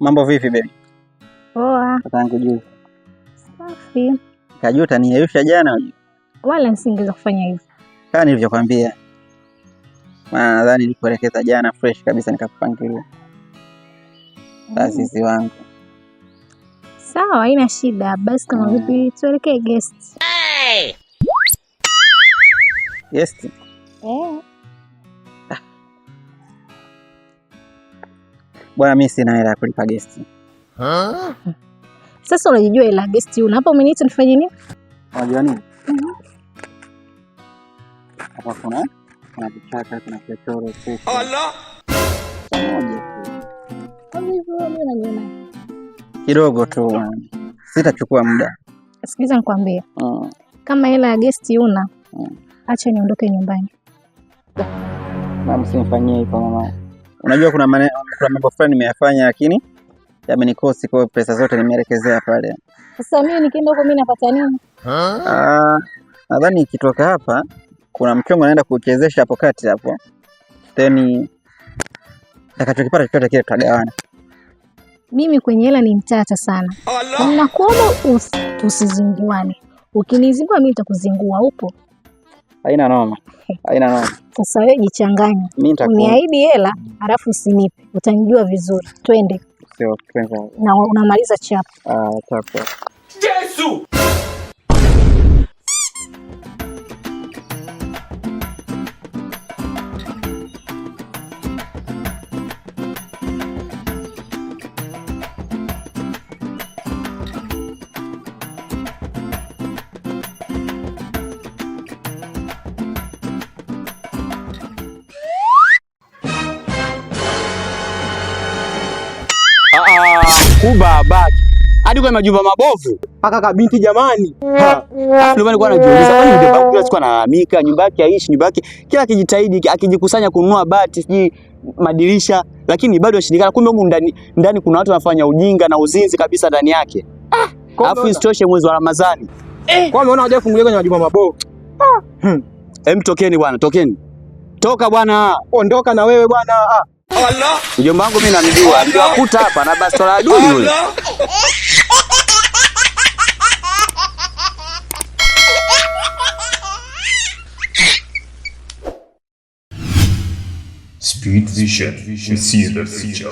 Mambo vipi baby? Poa. Tangu juu. Safi. Kajuta niyeyusha jana. Wala nisingeweza kufanya hivyo. Kama nilivyokuambia. Maana nadhani nilikuelekeza jana fresh kabisa nikakupangilia. Taasisi wangu. Sawa, haina shida. Basi kama vipi tuelekee guest. Hey! Guest? Bwana mimi sina hela ya kulipa guest. Sasa unajijua ila guest una hapa umeniita nifanye nini? Unajua nini? Hapa kuna vichaka, kuna kichoro kesho. Allah! Kidogo tu. Sitachukua muda. Sikiliza nikwambie. Kama hela ya guest una, acha niondoke nyumbani. Mama msinifanyie hivyo mama. Unajua kuna mambo fulani nimeyafanya lakini yamenikosi kwa pesa zote nimeelekezea pale. Sasa mimi nikienda huko mimi napata nini? Nadhani nikitoka hapa kuna mchongo naenda kuchezesha hapo kati hapo. Then nitakachokipata chochote kile tutagawana. Mimi kwenye hela ni mtata sana. Ninakuomba usizinguane. Ukinizingua mimi nitakuzingua upo. Haina noma. Haina noma. Sasa wewe jichanganye. Uniahidi hela, alafu usinipe. Utanijua vizuri. Twende. Sio, twende. Na unamaliza chapa. Chapa. Yesu! Kuba baki hadi kwa majumba mabovu paka kabinti jamani. Ndio maana najiuliza kwani ndio babu kila siku analalamika nyumba yake haishi, nyumba yake kila akijitahidi akijikusanya kununua bati siji madirisha lakini bado yashindikana. Kumbe huko ndani kuna watu wanafanya ujinga na uzinzi kabisa ndani yake. Alafu isitoshe mwezi wa Ramadhani. Kwa umeona haja kufungulia kwenye majumba mabovu. Tokeni bwana, tokeni. Toka bwana. Ondoka na wewe bwana. Allah. Mjomba wangu mimi namjua. Niliwakuta hapa na bastola adui yule. Speed Vision. We see the future.